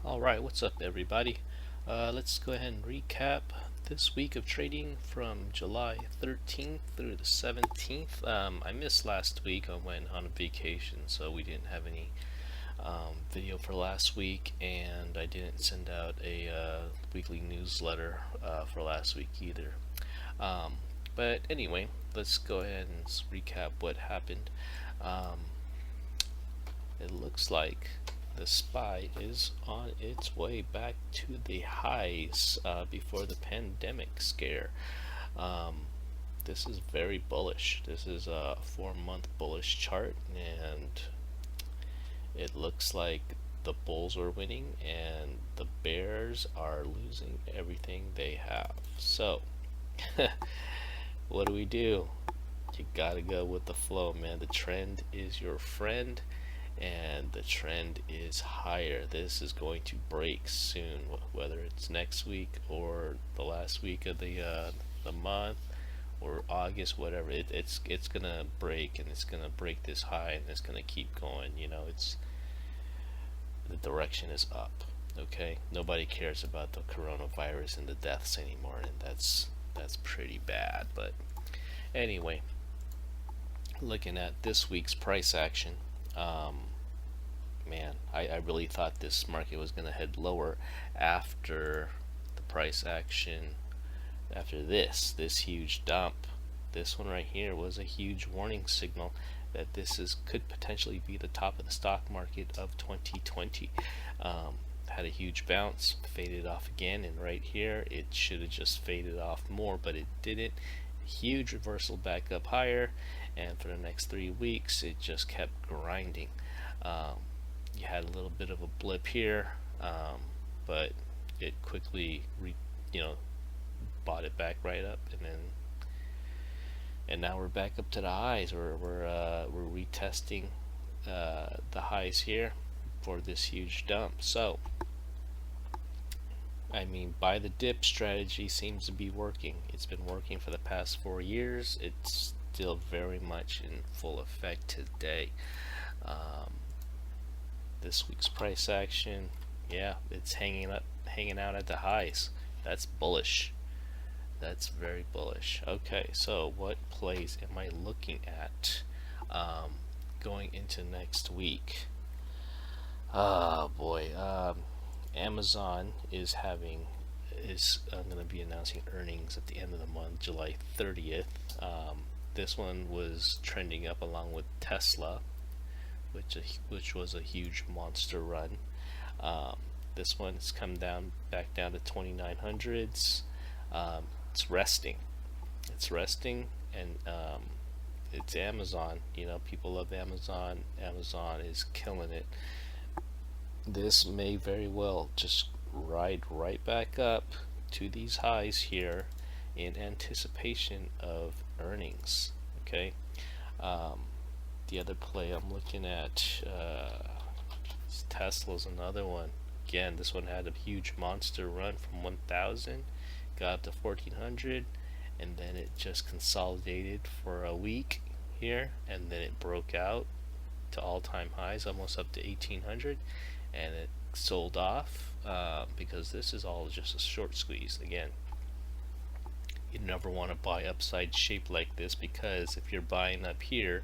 Alright, what's up everybody? Let's go ahead and recap this week of trading from July 13th through the 17th. I missed last week. I went on vacation, so we didn't have any video for last week, and I didn't send out a weekly newsletter for last week either. But anyway, let's go ahead and recap what happened. It looks like the SPY is on its way back to the highs before the pandemic scare. This is very bullish. This is a 4-month bullish chart, and it looks like the bulls are winning and the bears are losing everything they have. So what do? You gotta go with the flow, man. The trend is your friend, and the trend is higher. This is going to break soon, whether it's next week or the last week of the month or August, whatever. It's gonna break, and it's gonna break this high, and it's gonna keep going. The direction is up. Okay, nobody cares about the coronavirus and the deaths anymore, and that's pretty bad. But anyway, looking at this week's price action, man, I really thought this market was going to head lower after the price action, after this huge dump. This one right here was a huge warning signal that this could potentially be the top of the stock market of 2020. Had a huge bounce, faded off again, and right here it should have just faded off more, but it didn't. Huge reversal back up higher, and for the next 3 weeks it just kept grinding. You had a little bit of a blip here, but it quickly bought it back right up, and now we're back up to the highs. We're retesting the highs here for this huge dump. So I mean, buy the dip strategy seems to be working. It's been working for the past 4 years. It's still very much in full effect today. This week's price action, yeah, it's hanging out at the highs. That's bullish. That's very bullish. Okay, so what plays am I looking at going into next week? Oh boy. Amazon is going to be announcing earnings at the end of the month, July 30th. This one was trending up along with Tesla, which was a huge monster run. This one's come back down to 2900s. It's resting, and it's Amazon. People love Amazon. Amazon is killing it. This may very well just ride right back up to these highs here in anticipation of earnings. Okay. The other play I'm looking at, Tesla's another one. Again, this one had a huge monster run from 1000, got up to 1400, and then it just consolidated for a week here, and then it broke out to all-time highs, almost up to 1800, and it sold off because this is all just a short squeeze. Again, you never want to buy upside shape like this, because if you're buying up here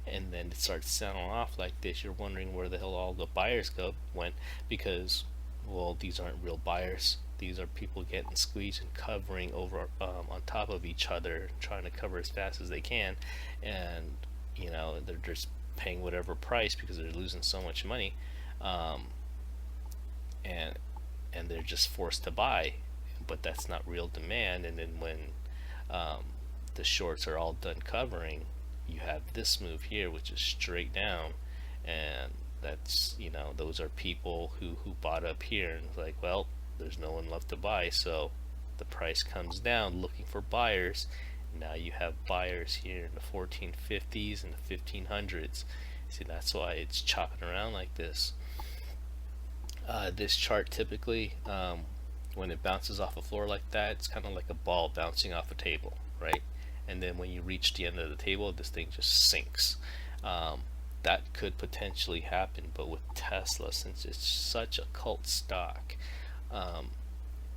and then it starts selling off like this, you're wondering where the hell all the buyers went, because, well, these aren't real buyers. These are people getting squeezed and covering over on top of each other, trying to cover as fast as they can, and they're just paying whatever price because they're losing so much money, and they're just forced to buy, but that's not real demand. And then when the shorts are all done covering, you have this move here, which is straight down, and that's those are people who bought up here, and it's like, well, there's no one left to buy, so the price comes down looking for buyers. Now you have buyers here in the 1450s and the 1500s. See, that's why it's chopping around like this. This chart typically, when it bounces off a floor like that, it's kind of like a ball bouncing off a table, right? And then when you reach the end of the table, this thing just sinks. that could potentially happen. But with Tesla, since it's such a cult stock,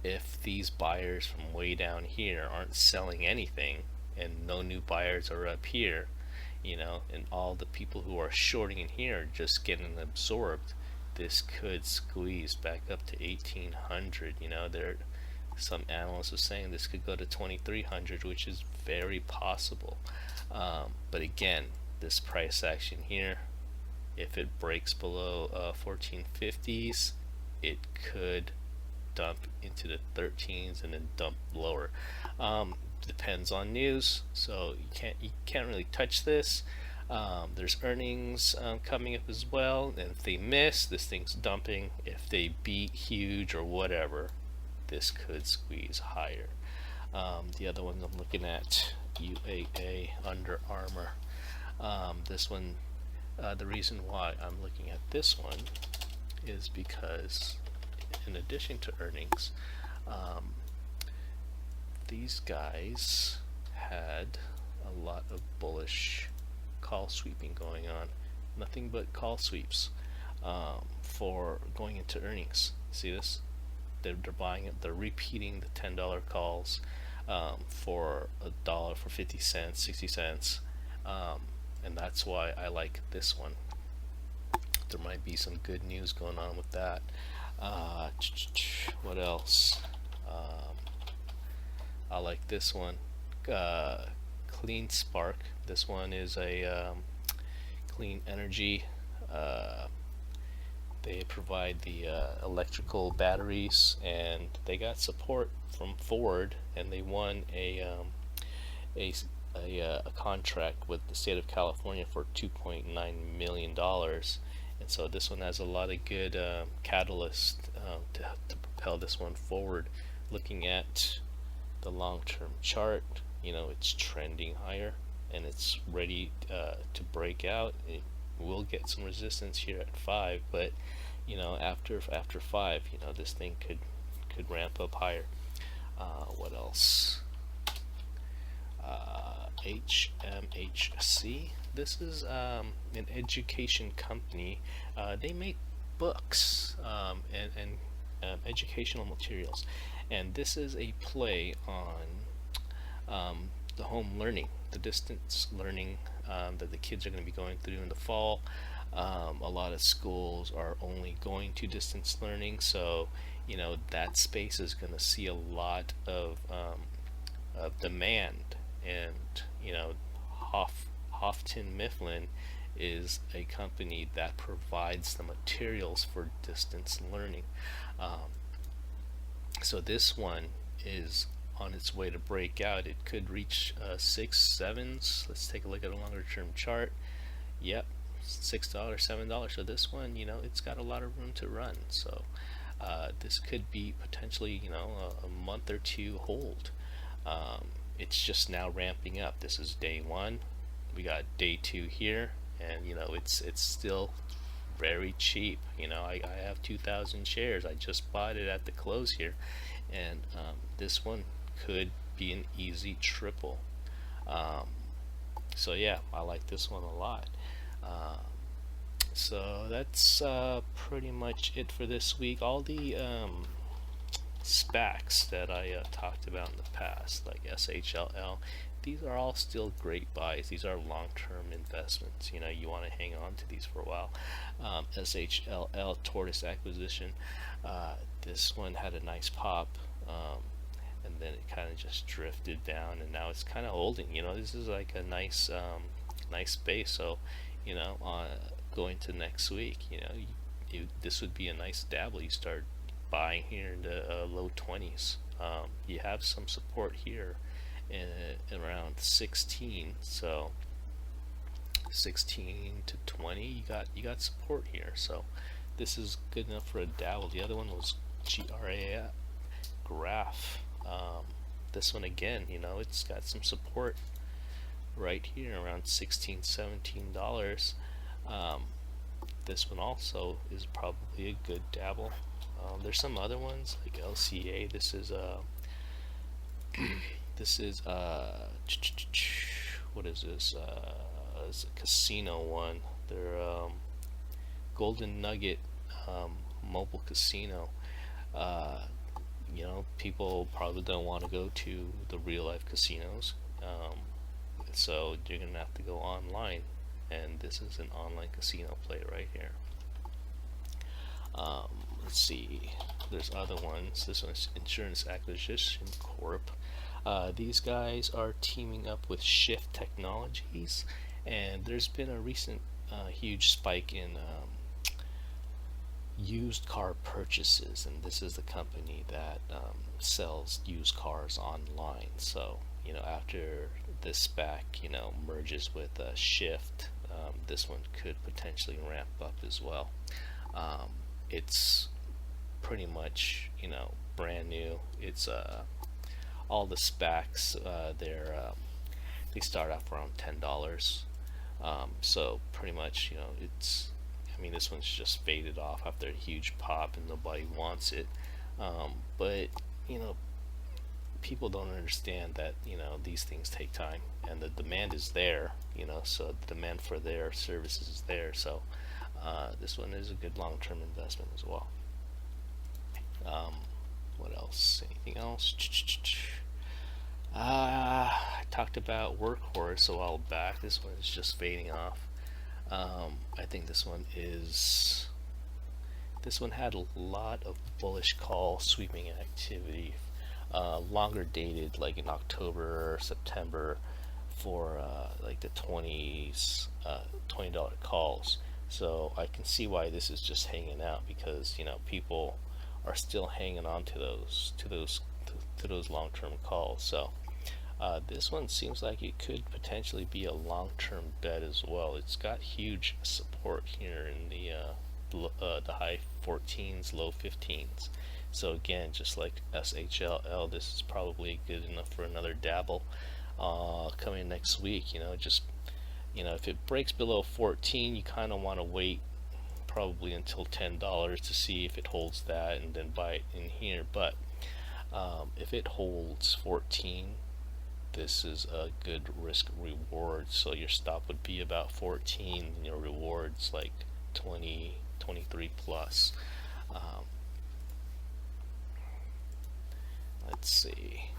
if these buyers from way down here aren't selling anything and no new buyers are up here, and all the people who are shorting in here are just getting absorbed, this could squeeze back up to 1800. Some analysts are saying this could go to 2300, which is very possible. But again, this price action here, if it breaks below 1450s, it could dump into the 13s and then dump lower. Depends on news, so you can't really touch this. There's earnings coming up as well, and if they miss, this thing's dumping. If they beat huge or whatever, this could squeeze higher. The other one I'm looking at, UAA, Under Armour. This one, the reason why I'm looking at this one is because in addition to earnings, these guys had a lot of bullish call sweeping going on. Nothing but call sweeps for going into earnings. See this? They're buying it. They're repeating the $10 calls for $1, for 50 cents, 60 cents, and that's why I like this one. There might be some good news going on with that. What else? I like this one. Clean Spark. This one is a clean energy. They provide the electrical batteries, and they got support from Ford, and they won a contract with the state of California for $2.9 million. And so this one has a lot of good catalysts to propel this one forward. Looking at the long-term chart, it's trending higher, and it's ready to break out. It will get some resistance here at 5, but after 5, this thing could ramp up higher. What else? HMHC. This is an education company. They make books and educational materials, and this is a play on the home learning, the distance learning that the kids are going to be going through in the fall. A lot of schools are only going to distance learning, so that space is going to see a lot of demand. And Houghton Mifflin is a company that provides the materials for distance learning. So this one is on its way to break out. It could reach 6, 7s. Let's take a look at a longer term chart. Yep, $6, $7. So this one, it's got a lot of room to run. So this could be potentially, a month or two hold. It's just now ramping up. This is day 1. We got day 2 here, and it's still very cheap. I have 2,000 shares. I just bought it at the close here, and this one could be an easy triple. So yeah, I like this one a lot. So that's pretty much it for this week. All the SPACs that I talked about in the past, like SHLL, these are all still great buys. These are long-term investments. You want to hang on to these for a while. SHLL, Tortoise Acquisition, this one had a nice pop, and then it kind of just drifted down, and now it's kind of holding. This is like a nice nice base. So going to next week, this would be a nice dabble. You start buying here in the low 20s. You have some support here in around 16, so 16 to 20, you got support here. So this is good enough for a dabble. The other one was GRAF. This one again, it's got some support right here around $16, $17. This one also is probably a good dabble. There's some other ones like LCA. This is what is this? It's a casino one. their Golden Nugget mobile casino. Uh, People probably don't want to go to the real life casinos, so you're gonna have to go online, and this is an online casino play right here. Let's see, there's other ones. This one's Insurance Acquisition Corp. These guys are teaming up with Shift Technologies, and there's been a recent huge spike in used car purchases, and this is the company that sells used cars online. So after this SPAC merges with Shift, this one could potentially ramp up as well. It's pretty much brand new. It's all the SPACs, they start off around $10. So pretty much this one's just faded off after a huge pop and nobody wants it. But people don't understand that these things take time, and the demand is there. So the demand for their services is there. So this one is a good long-term investment as well. What else? Anything else? I talked about Workhorse a while back. This one is just fading off. I think this one had a lot of bullish call sweeping activity, longer dated, like in October or September, for like the $20 calls. So I can see why this is just hanging out, because people are still hanging on to those long-term calls. So this one seems like it could potentially be a long-term bet as well. It's got huge support here in the high 14s, low 15s. So again, just like SHLL, this is probably good enough for another dabble coming next week. If it breaks below 14, you kind of want to wait probably until $10 to see if it holds that, and then buy it in here. But if it holds 14, this is a good risk reward. So your stop would be about 14, and your rewards like 20, 23 plus. Let's see,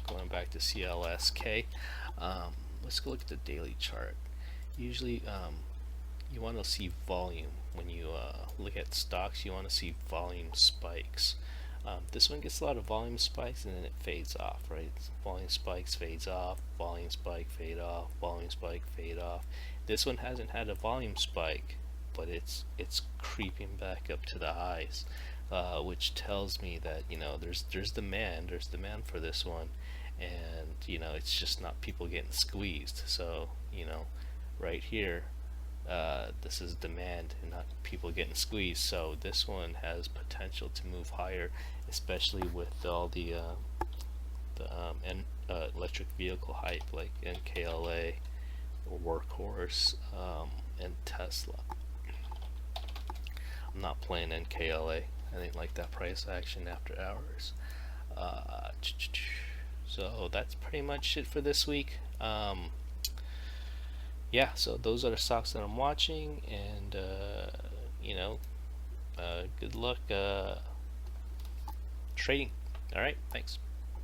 going back to CLSK, let's go look at the daily chart. Usually you want to see volume. When you look at stocks, you want to see volume spikes. This one gets a lot of volume spikes, and then it fades off, right? Volume spikes, fades off, volume spike, fade off, volume spike, fade off. This one hasn't had a volume spike, but it's creeping back up to the highs, which tells me that there's demand for this one, and it's just not people getting squeezed. So right here, this is demand and not people getting squeezed. So this one has potential to move higher, especially with all the electric vehicle hype like NKLA, Workhorse, and Tesla. I'm not playing NKLA. I didn't like that price action after hours. So that's pretty much it for this week. Yeah, so those are the stocks that I'm watching, and good luck trading. All right, thanks.